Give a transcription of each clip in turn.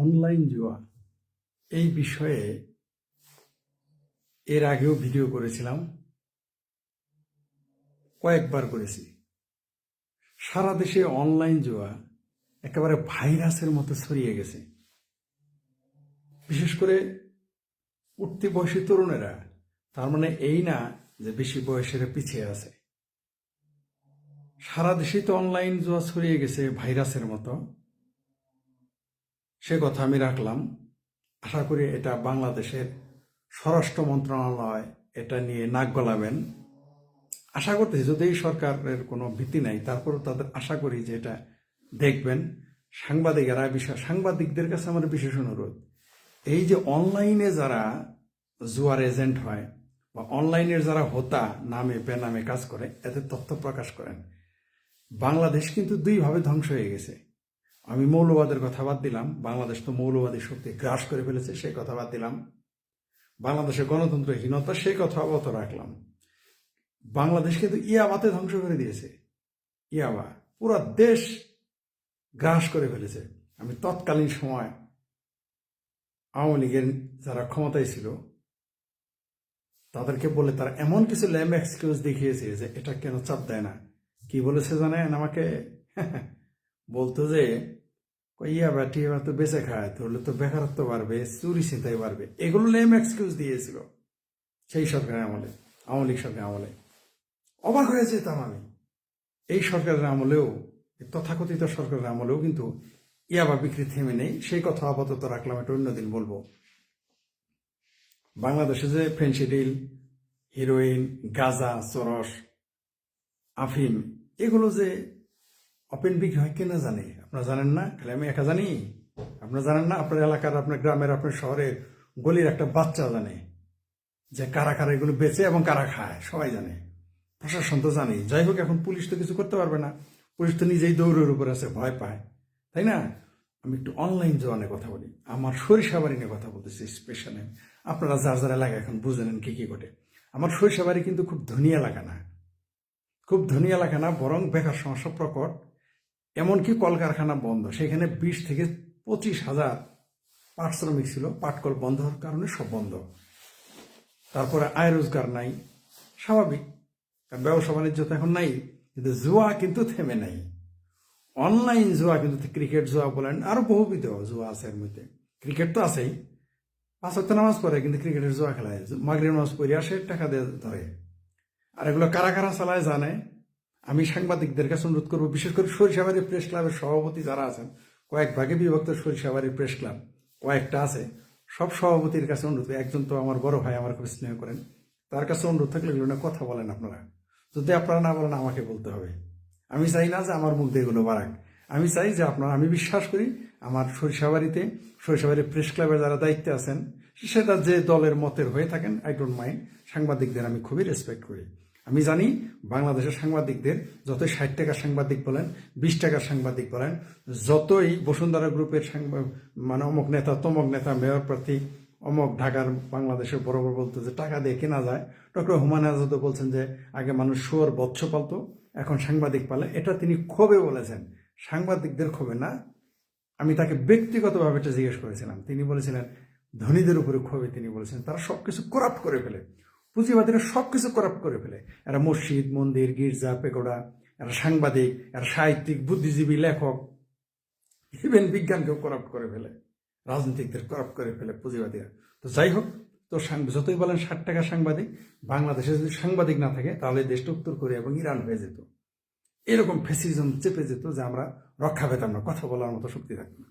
Online জুয়া এই বিষয়ে এর আগেও ভিডিও করেছিলাম, কয়েকবার করেছি। সারা দেশে অনলাইন জুয়া একেবারে ভাইরাসের মতো ছড়িয়ে গেছে। বিশেষ করে উঠতি বয়সী তরুণেরা, তার মানে এই না যে বেশি বয়সের পিছিয়ে আছে। সারা দেশেই তো অনলাইন জুয়া ছড়িয়ে গেছে ভাইরাসের মতো, সে কথা আমি রাখলাম। আশা করি এটা বাংলাদেশের স্বরাষ্ট্র মন্ত্রণালয় এটা নিয়ে নাক গলাবেন। আশা করতেছি, যদি এই সরকারের কোনো ভীতি নাই, তারপরও তাদের আশা করি যে এটা দেখবেন। সাংবাদিকদের কাছে আমার বিশেষ অনুরোধ, এই যে অনলাইনে যারা জুয়ার এজেন্ট হয় বা অনলাইনের যারা হোতা নামে বেনামে কাজ করে, এদের তথ্য প্রকাশ করেন। বাংলাদেশ কিন্তু দুইভাবে ধ্বংস হয়ে গেছে। আমি মৌলবাদের কথা বাদ দিলাম, বাংলাদেশ তো মৌলবাদী শক্তি গ্রাস করে ফেলেছে, সেই কথা বাদ দিলাম। বাংলাদেশের গণতন্ত্রহীনতা, সেই কথা অবত রাখলাম। বাংলাদেশ কিন্তু ইয়াবাতে ধ্বংস করে দিয়েছে। ইয়াবা পুরো দেশ গ্রাস করে ফেলেছে। আমি তৎকালীন সময় আওয়ামী লীগের যারা ক্ষমতায় ছিল তাদেরকে বলে তারা এমন কিছু ল্যাম এক্সকিউজ দেখিয়েছে যে এটা কেন চাপ দেয় না। কি বলেছে জানেন আমাকে? বলতো যে ইয়াবা টিয়াবা তো বেঁচে খায়, ধরলে তো বেকারত্ব বাড়বে, চুরি ছিনতাই বাড়বে। এগুলো ল্যাম এক্সকিউজ দিয়েছিল সেই সরকারের আমলে, আওয়ামী লীগ সরকারের আমলে। অবাক হয়ে যেতাম আমি। এই সরকারের আমলেও, তথাকথিত সরকারের আমলেও কিন্তু ইয়াবা বিক্রি থেমে নেই। সেই কথা আপাতত রাখলাম, এটা অন্যদিন বলবো। বাংলাদেশে যে ফেন্সিডিল, হিরোইন, গাঁজা, চরস, আফিম, এগুলো যে ওপেন বিক্রি হয় কেনা জানে? আপনারা জানেন না? খালি আমি একা জানি? আপনারা জানেন না? আপনার এলাকার, আপনার গ্রামের, আপনার শহরের গলির একটা বাচ্চা জানে যে কারা কারা এগুলো বেচে এবং কারা খায়, সবাই জানে। প্রশাসন তো জানেই। যাই হোক, এখন পুলিশ তো কিছু করতে পারবে না। পুলিশ তো নিজেই দৌড়ের উপর আছে, ভয় পায়, তাই না? আমি একটু অনলাইন জোয়া নিয়ে কথা বলি, আমার সরিষাবাড়ি নিয়ে কথা বলতেছি স্পেশালি। আপনারা যার যার এলাকা এখন বুঝে নেন কি কি ঘটে। আমার সরিষাবাড়ি কিন্তু খুব ধনী এলাকা না, খুব ধনী এলাকা না, বরং বেকার সমস্যা প্রকট। এমনকি কলকারখানা বন্ধ, সেখানে 20 থেকে 25,000 পাট শ্রমিক ছিল। পাটকল বন্ধ হওয়ার কারণে সব বন্ধ। তারপরে আয় রোজগার নাই, স্বাভাবিক, কারণ ব্যবসা বাণিজ্য তো এখন নাই। কিন্তু জুয়া কিন্তু থেমে নাই। অনলাইন জুয়া কিন্তু, ক্রিকেট জুয়া বলেন, আরো বহুবিধ জুয়া আছে এর মধ্যে। ক্রিকেট তো আছেই, 5 ওয়াক্ত নামাজ পড়ে কিন্তু ক্রিকেটের জুয়া খেলায়, মাগরিব নামাজ পড়ে আসে, টাকা দিয়ে ধরে। আর এগুলো কারা কারা চালায় জানে? আমি সাংবাদিকদের কাছে অনুরোধ করবো, বিশেষ করে সরিষাবাড়ি প্রেস ক্লাবের সভাপতি যারা আছেন, কয়েক ভাগে বিভক্ত সরিষাবাড়ি প্রেস ক্লাব কয়েকটা আছে, সব সভাপতির কাছে অনুরোধ। একজন তো আমার বড় ভাই, আমার খুব স্নেহ করেন, তার কাছে অনুরোধ থাকলে এগুলো নিয়ে কথা বলেন আপনারা। যদি আপনারা না বলেন, আমাকে বলতে হবে। আমি চাই না যে আমার মুখ দিয়ে এগুলো বাড়াক। আমি চাই যে আপনারা, আমি বিশ্বাস করি আমার সরিষাবাড়ি প্রেস ক্লাবের যারা দায়িত্বে আছেন, সেটা যে দলের মতের হয়ে থাকেন, আই ডোন্ট মাইন্ড। সাংবাদিকদের আমি খুবই রেসপেক্ট করি। আমি জানি বাংলাদেশের সাংবাদিকদের, যতই 60 টাকার সাংবাদিক বলেন, 20 টাকার সাংবাদিক বলেন, যতই বসুন্ধরা গ্রুপের মানে অমুক নেতা, তমক নেতা, মেয়র প্রার্থী, অমুক ঢাকার বাংলাদেশের বড় বড় বলতো যে টাকা দিয়ে কেনা যায়। ডক্টর হুমায়ুন আজাদও বলছেন যে আগে মানুষ শুয়োর বৎস পালতো, এখন সাংবাদিক পালে। এটা তিনি ক্ষোভে বলেছেন, সাংবাদিকদের ক্ষোভে না। আমি তাকে ব্যক্তিগতভাবে এটা জিজ্ঞেস করেছিলাম, তিনি বলেছিলেন ধনীদের উপরে ক্ষোভে। তিনি বলেছেন তারা সবকিছু করাপ্ট করে ফেলে, পুঁজিবাদীরা সবকিছু করাপ্ট করে ফেলে। এরা মসজিদ, মন্দির, গির্জা, পেগোড়া, এরা সাংবাদিক, এরা সাহিত্যিক, বুদ্ধিজীবী, লেখক, ইভেন বিজ্ঞানকেও করাপ্ট করে ফেলে, রাজনীতিকদের করাপ্ট করে ফেলে পুঁজিবাদীরা। তো যাই হোক, তো যতই বলেন 60 টাকার সাংবাদিক, বাংলাদেশে যদি সাংবাদিক না থাকে তাহলে দেশটা উত্তর কোরিয়া এবং ইরান হয়ে যেত। এরকম ফ্যাসিজম চেপে যেত যে আমরা রক্ষা পেতাম না, কথা বলার মতো শক্তি থাকতো না।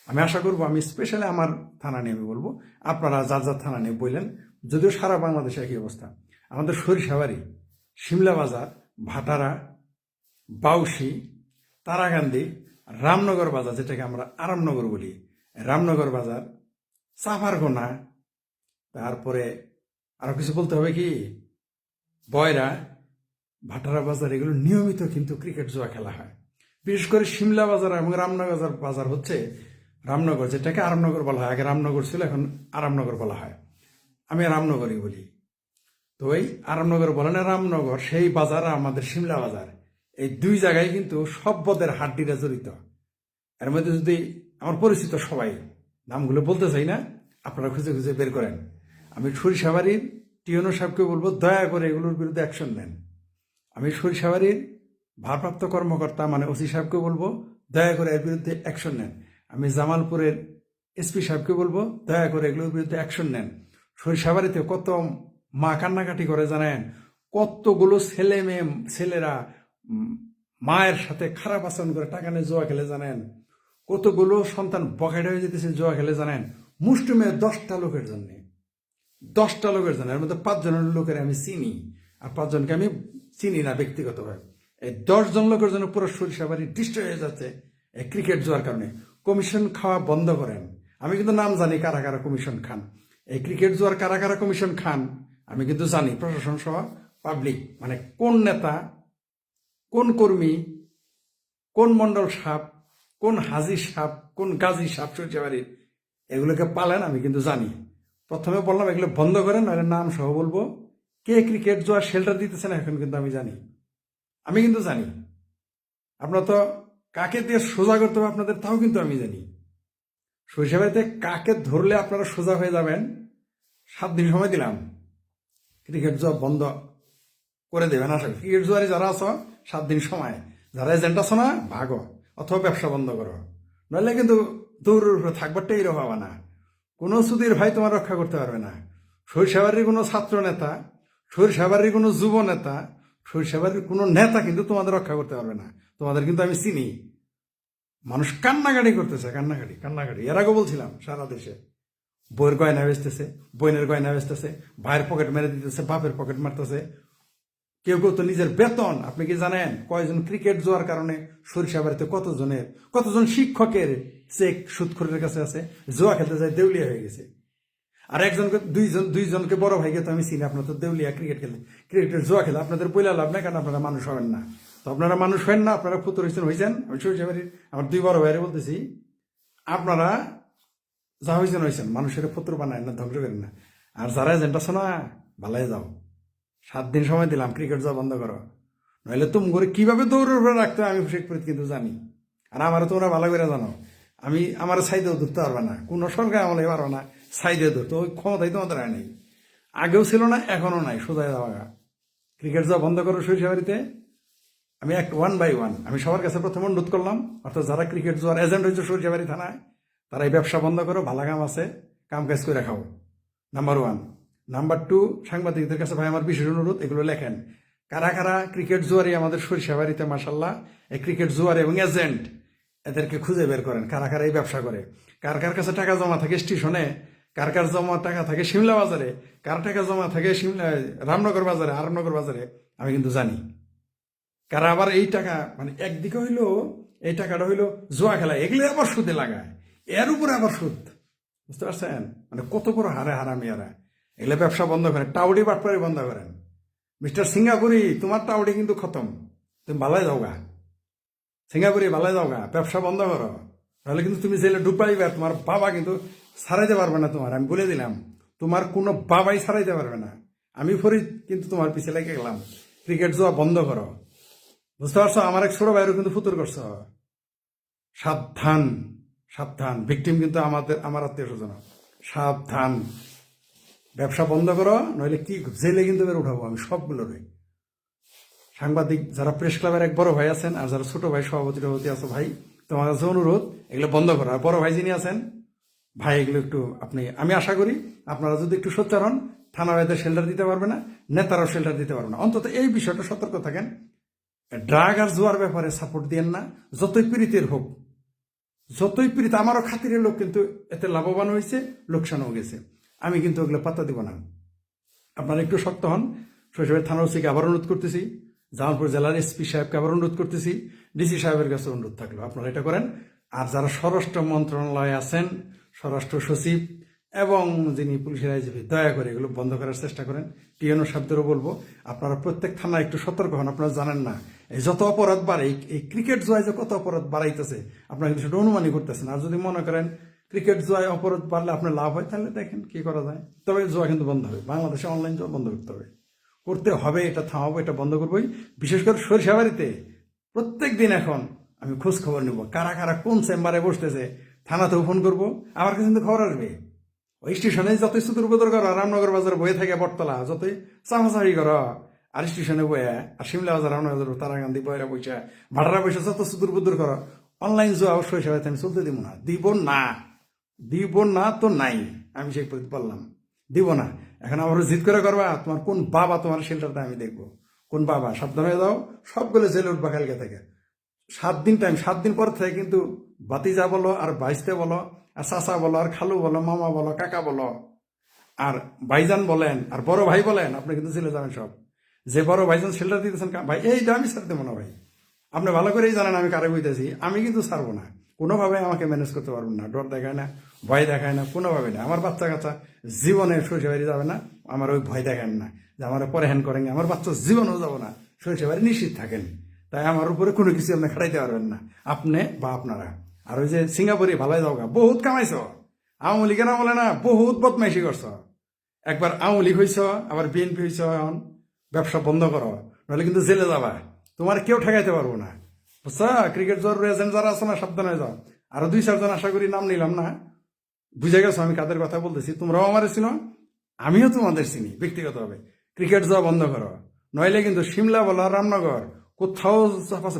আমি আশা করবো, আমি স্পেশালি আমার থানা নিয়ে আমি বলবো, আপনারা যার যার থানা নিয়ে বললেন, যদিও সারা বাংলাদেশে একই অবস্থা। আমাদের সরিষাবাড়ি, শিমলা বাজার, ভাটারা, বাউসি, তারাকান্দি, রামনগর বাজার, যেটাকে আমরা আরামনগর বলি, রামনগর বাজার, সাফারগোনা, তারপরে আরো কিছু বলতে হবে কি, বয়রা, ভাটারা বাজার, এগুলো নিয়মিত কিন্তু ক্রিকেট জুয়া খেলা হয়। বিশেষ করে শিমলা বাজার এবং রামনগর বাজার হচ্ছে, রামনগর যেটাকে আরামনগর বলা হয়, আগে রামনগর ছিল, এখন আরামনগর বলা হয়, আমি রামনগরই বলি। তো এই আরামনগর বলে না, রামনগর, সেই বাজার আমাদের শিমলা বাজার, এই দুই জায়গায় কিন্তু সভ্যদের হাড্ডিরা জড়িত। এর মধ্যে যদি আমার পরিচিত সবাই, নামগুলো বলতে চাই না, আপনারা খুঁজে খুঁজে বের করেন। আমি সরিষাবাড়ির টিওনো সাহেবকে বলবো দয়া করে এগুলোর বিরুদ্ধে অ্যাকশন নেন। আমি সরিষাবাড়ির ভারপ্রাপ্ত কর্মকর্তা মানে ওসি সাহেবকে বলবো দয়া করে এর বিরুদ্ধে অ্যাকশন নেন। আমি জামালপুরের এসপি সাহেবকে বলবো দয়া করে এগুলোর বিরুদ্ধে অ্যাকশন নেন। সরিষাবাড়িতে কত মা কান্নাকাটি করে জানেন, কতগুলো ছেলে মেয়ে ছেলেরা মায়ের সাথে খারাপ আচরণ করে টাকা নিয়ে জুয়া খেলে জানেন, কতগুলো সন্তান বকেট হয়ে যেতেছে জুয়া খেলে জানেন, মুষ্টিমেয় 10টা লোকের জন্য, 10টা লোকের জন্য। এর মধ্যে 5 জনের লোকের আমি চিনি, আর 5 জনকে আমি চিনি না ব্যক্তিগতভাবে। এই 10 জন লোকের জন্য পুরো সরিষাবাড়ি ডিস্ট্রয় হয়ে যাচ্ছে এই ক্রিকেট জুয়ার কারণে। কমিশন খাওয়া বন্ধ করেন। আমি কিন্তু নাম জানি কারা কারা কমিশন খান, এই ক্রিকেট জুয়ার কারা কারা কমিশন খান আমি কিন্তু জানি, প্রশাসন সহ পাবলিক, মানে কোন নেতা, কোন কর্মী, কোন মন্ডল সাপ, কোন হাজি সাপ, কোন গাজী সাপ সরিষাবাড়ির, এগুলোকে পালেন আমি কিন্তু জানি। প্রথমে বললাম এগুলো বন্ধ করেন, নাহলে নাম সহ বলবো। কে ক্রিকেট জুয়ার শেল্টার দিতেছেন এখন কিন্তু আমি জানি, আমি কিন্তু জানি। আপনার তো কাকে দিয়ে সোজা করতে হবে আপনাদের, তাও কিন্তু আমি জানি। সরিষাবাড়িতে কাকে ধরলে আপনারা সোজা হয়ে যাবেন, 7 দিন সময় দিলাম, ক্রিকেট জুয়া বন্ধ করে দেবেন। আসলে ক্রিকেট জুয়ারে যারা আছো 7 দিন সময়, যারা এজেন্ট আছো না ভাগো, অথবা ব্যবসা বন্ধ করো, নইলে কিন্তু দৌড়ের উপরে থাকবারটাই রোহাবা না। কোনো সুদীর ভাই তোমার রক্ষা করতে পারবে না। সরিষাবাড়ির কোনো ছাত্র নেতা, সরিষাবাড়ির কোনো যুব নেতা, সরিষাবাড়ির কোনো নেতা কিন্তু তোমাদের রক্ষা করতে পারবে না। তোমাদের কিন্তু আমি চিনি। মানুষ কান্নাকাটি করতেছে, কান্নাকাটি কান্নাকাটি। এর আগে বলছিলাম সারা দেশে বইয়ের গয়না বেচতেছে, বোনের গয়না বেচতেছে, ভাইয়ের পকেট মেরে দিতেছে, বাপের পকেট মারতেছে। কেউ কেউ তো নিজের বেতন, আপনি কি জানেন কয়জন ক্রিকেট জোয়ার কারণে সরিষাবাড়িতে কতজন শিক্ষকের চেক সুদখোরের কাছে আছে, জোয়া খেলতে যায় দেউলিয়া হয়ে গেছে। আর একজনকে দুইজনকে বড় ভাইকে তো আমি চিনি, আপনার তো দেউলিয়া ক্রিকেটের জোয়া খেলে আপনাদের বইলা লাভ নাই, কারণ আপনারা মানুষ হবেন না। তো আপনারা মানুষ হবেন না, আপনারা ফুতুর হয়েছেন। আমি সরিষাবাড়ির আমার 2 বড় ভাইরে বলতেছি, আপনারা যা হয়েছেন মানুষের ফুতুর বানায় না, ধ্বংস করেন না। আর যারা এজেন্ট আছে না ভালাই যাও, 7 দিন সময় দিলাম, ক্রিকেট জুয়া বন্ধ করো, নইলে তুমি করে কিভাবে দৌড়ের উপরে রাখতে হয় আমি শেখপুরিত কিন্তু জানি। আর আমারও তোমরা ভালো করে জানো, আমি আমার সাইডেও ধরতে পারবে না, কোনো সরকার আমলে পারবে না সাইডে ধরতে, ওই ক্ষমতাই তোমাদের হয় নাই, আগেও ছিল না এখনো নাই, সোজায় যাওয়া। ক্রিকেট জুয়া বন্ধ করো সরিষাবাড়িতে। আমি 1 বাই 1 আমি সবার কাছে প্রথমে অনুরোধ করলাম, অর্থাৎ যারা ক্রিকেট জুয়ার এজেন্ট হয়েছে সরিষাবাড়ি থানায়, তারা এই ব্যবসা বন্ধ করো, ভালো কাম আছে, কাম কাজ করে খাও, নাম্বার 1। নাম্বার 2, সাংবাদিকদের কাছে ভাই আমার বিশেষ অনুরোধ, এগুলো লেখেন কারা কারা ক্রিকেট জুয়ারি আমাদের সরিষাবাড়িতে, মাসাল্লাহ এই ক্রিকেট জুয়ারি এবং এজেন্ট, এদেরকে খুঁজে বের করেন কারা কারা এই ব্যবসা করে, কার কার কাছে টাকা জমা থাকে স্টেশনে, কার কার জমা টাকা থাকে শিমলা বাজারে, কার টাকা জমা থাকে রামনগর বাজারে, আরবনগর বাজারে, আমি কিন্তু জানি। কারা আবার এই টাকা, মানে একদিকে হইলো এই টাকাটা হইলো জুয়া খেলা, এগুলো আবার সুদে লাগায়, এর উপরে আবার সুদ, বুঝতে পারছেন? মানে কত বড় হারে হারামিয়ারা। এগুলো ব্যবসা বন্ধ করেন, টাউডি বাটপাড়ি বন্ধ করেন। মিস্টার সিঙ্গাপুরি, তোমার টাউডি কিন্তু খতম, তুমি ভালাই যাওগা, সিঙ্গাপুরি ভালাই যাওগা, ব্যবসা বন্ধ করো, তাহলে কিন্তু তুমি জেলে ডুবাইবে, আর তোমার বাবা কিন্তু ছাড়াইতে পারবে না। তোমার আমি বলে দিলাম, তোমার কোনো বাবাই ছাড়াইতে পারবে না। আমি ফরিদ কিন্তু তোমার পিছিয়ে লেগে গেলাম, ক্রিকেট জুয়া বন্ধ করো, বুঝতে পারছো? আমার এক ছোট ভাইয়েরও কিন্তু ফুতুর করছো। সাবধান, সাবধান, ভিকটিম কিন্তু আমার আত্মীয় স্বজন, সাবধান, ব্যবসা বন্ধ করো, নইলে কি জেলে কিন্তু বের উঠাবো আমি সবগুলোরে। সাংবাদিক যারা প্রেস ক্লাবের এক বড় ভাই আছেন, আর যারা ছোট ভাই সভাপতি আছো, ভাই তোমার কাছে অনুরোধ, এগুলো বন্ধ করো। আর বড় ভাই যিনি আছেন, ভাই এগুলো একটু আমি আশা করি আপনারা যদি একটু সোচ্চার হন, থানা ভাইদের শেল্টার দিতে পারবে না, নেতারাও শেল্টার দিতে পারবে না। অন্তত এই বিষয়টা সতর্ক থাকেন, ড্রাগ আর জুয়ার ব্যাপারে সাপোর্ট দিয়েন না, যতই পীড়িতের হোক, যতই পীড়িত। আমারও খাতিরের লোক কিন্তু এতে লাভবান হয়েছে, লোকসানও গেছে, আমি কিন্তু ওগুলো পাত্তা দিব না। আপনারা একটু শক্ত হন। শৈশবের থানা ওসিকে আবার অনুরোধ করতেছি, জামালপুর জেলার এসপি সাহেবকে আবার অনুরোধ করতেছি, ডিসি সাহেবের কাছে অনুরোধ থাকলো আপনারা এটা করেন। আর যারা স্বরাষ্ট্র মন্ত্রণালয়ে আছেন, স্বরাষ্ট্র সচিব এবং যিনি পুলিশের আইজিপি, দয়া করে এগুলো বন্ধ করার চেষ্টা করেন। টিএনও সাহেবদেরও বলবো, আপনারা প্রত্যেক থানায় একটু সতর্ক হন। আপনারা জানেন না এই যত অপরাধ বাড়ে, এই ক্রিকেট জুয়ায় যে কত অপরাধ বাড়াইতেছে, আপনারা কিন্তু সেটা অনুমানই করতেছেন। আর যদি মনে করেন ক্রিকেট জুয়ায় অপরাধ বাড়লে আপনার লাভ হয়, তাহলে দেখেন কি করা যায়। তবে জুয়া কিন্তু বন্ধ হবে, বাংলাদেশে অনলাইন জুয়া বন্ধ করতে হবে, এটা থামাবো, এটা বন্ধ করবোই। বিশেষ করে সরিষাবাড়িতে প্রত্যেক দিন এখন আমি খোঁজ খবর নেব, কারা কারা কোন চেম্বারে বসতেছে, থানাতেও ফোন করবো, আমার কাছে কিন্তু খবর আসবে। ওই স্টেশনে যতই সুদূরবদর করো, রামনগর বাজার বয়ে থাকে বটতলা, যতই চামাচাড়ি করো, আর স্টেশনে বয়ে, আর শিমলা বাজার, রামনগর বাজার, তারাকান্দি, বয়রা পয়সা, ভাড়ারা পয়সা যত সুদূরবদর করো, অনলাইন জুয়া অবশ্যই সবাই আমি চলতে দিব না, দিব না তো নাই, আমি সেই বললাম দিব না। এখন আবার জিদ করে করবা, তোমার কোন বাবা তোমার শেল্টারটা আমি দেখবো, কোন বাবা, সাবধান হয়ে যাও, সবগুলো জেলে উঠবা কালকে থেকে। 7 দিন টাইম, 7 দিন পর থেকে কিন্তু বাতিজা বলো, আর বাইসতে বলো, আর চাচা বলো, আর খালু বলো, মামা বলো, কাকা বলো, আর ভাইজান বলেন, আর বড় ভাই বলেন, আপনি কিন্তু জেলে যাবেন সব। যে বড় ভাইজান শেল্টার দিতেছেন, ভাই এইটা আমি ছাড়তে মনে ভাই, আপনি ভালো করেই জানেন আমি কারে বইতেছি, আমি কিন্তু ছাড়বো না কোনোভাবে, আমাকে ম্যানেজ করতে পারবেন না, ডর দেখায় না, ভয় দেখায় না, কোনোভাবে না। আমার বাচ্চা কাচ্চা জীবনে শ্বশুর বাড়ি যাবে না, আমার ওই ভয় দেখান না যে আমার পরে হ্যান করেন, আমার বাচ্চা জীবনেও যাবো না, শ্বশুর বাড়ি নিশ্চিত থাকেন। তাই আমার উপরে কোনো কিছু আপনি খাটাইতে পারবেন না, আপনি বা আপনারা। আর ওই যে সিঙ্গাপুরে ভালোই যাওগা, বহুত কামাইছ, আওয়ামী লীগের আমলে না বহুত বদমাইশি করছ, একবার আওয়ামী লীগ হইছ, আবার বিএনপি হইছ, এখন ব্যবসা বন্ধ করো, নাহলে কিন্তু জেলে যাবা, তোমার কেউ ঠেকাইতে পারবো না, বুঝছো? ক্রিকেট জোর এজেন্ট যারা আছে না, সাবধান হয়ে যাও। আরো 2-4 জন আশা করি নাম নিলাম না, বুঝে গেছো আমি কাদের কথা বলতেছি, তোমরাও আমার চিনো, আমিও তোমাদের চিনি ব্যক্তিগতভাবে। ক্রিকেট যাওয়া বন্ধ করো, নইলে কিন্তু সিমলা বলো আর রামনগর, কোথাও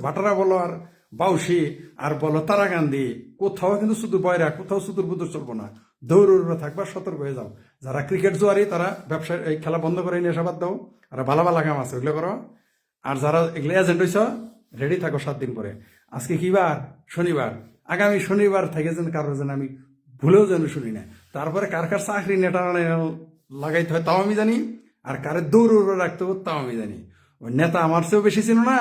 ভাটারা বলো আর বাউসি, আর বলো তারাকান্দি, কোথাও কিন্তু শুধু বয়রা, কোথাও শুধু বুধুর চলবো না, দৌড় থাকবা, সতর্ক হয়ে যাও। যারা ক্রিকেট জোয়ারি তারা ব্যবসা এই খেলা বন্ধ করে নিয়ে সাবাদ দাও, আর ভালো ভালো কাম আছে ওইগুলো করো। আর যারা এগুলো এজেন্ট হইছ, রেডি থাকো 7 দিন পরে। আজকে কি বার? শনিবার। আগামী শনিবার থেকে যেন কারোর যেন আমি ভুলেও যেন শুনি না। তারপরে কার কার চাকরি নেটা লাগাইতে হয় তাও আমি জানি, আর কারে দৌড় রাখতে হবে তাও আমি জানি। ওই নেতা আমার চেয়েও বেশি ছিল না,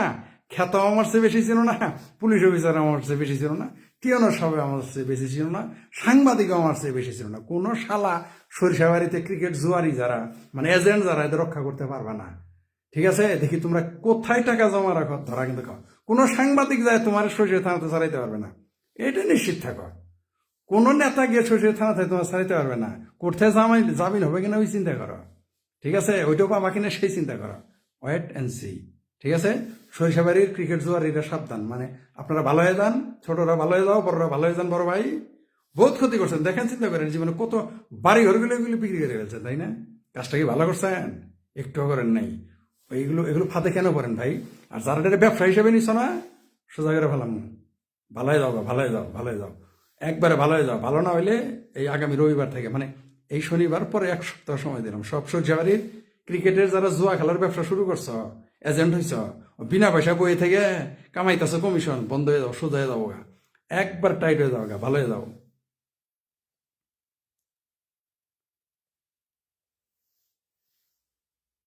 খ্যাত আমার চেয়ে বেশি ছিল না, পুলিশ অফিসার আমার চেয়ে বেশি ছিল না, টিয়নার সবাই আমার চেয়ে বেশি ছিল না, সাংবাদিকও আমার চেয়ে বেশি ছিল না। কোনো শালা সরিষাবাড়িতে ক্রিকেট জুয়ারি যারা, মানে এজেন্ট যারা, এদের রক্ষা করতে পারবে না। ঠিক আছে, দেখি তোমরা কোথায় টাকা জমা রাখো, ধরা কিন্তু খাও। কোনো সাংবাদিক যায় তোমার সরিষা থানাতে ছাড়াইতে পারবে না, এটা নিশ্চিত থাকো। কোনো নেতা গিয়ে সরিষা থানাতে তোমার ছাড়াইতে পারবে না। কোথায় জামিন হবে কিনা ওই চিন্তা করো, ঠিক আছে? ওইটাও পাবা কিনা সেই চিন্তা করো, ওয়েট অ্যান্ড সি। ঠিক আছে, সরিষাবাড়ির ক্রিকেট জুয়ারিরা সাবধান, মানে আপনারা ভালো হয়ে যান, ছোটরা ভালো হয়ে যাও, বড়রা ভালো হয়ে যান। বড় ভাই বহুত ক্ষতি করছেন, দেখেন, চিন্তা করেন, জীবনে কত বাড়ি ঘরগুলো এগুলো বিক্রি করে ফেলছেন, তাই না? কাজটা কি ভালো করছেন? একটুও করেন নাই। এগুলো ফাঁদে কেন করেন ভাই? আর যারা এটা ব্যবসা হিসেবে নিছ না, সোজা করে ফেলাম, ভালো হয়ে যাও, ভালো হয়ে যাও, ভালো হয়ে যাও, একবারে ভালো হয়ে যাও। ভালো না হইলে এই আগামী রবিবার থেকে, মানে এই শনিবার পরে 1 সপ্তাহ সময় দিলাম, সব সরিষাবাড়ির ক্রিকেটের যারা জুয়া খেলার ব্যবসা শুরু করছ, এজেন্ট হইছ, বিনা পয়সা বইয়ে থেকে কামাইতেছ কমিশন, বন্ধ হয়ে যাও, সোজা হয়ে যাবো গা, একবার টাইট হয়ে যাও গা, ভালো হয়ে যাও।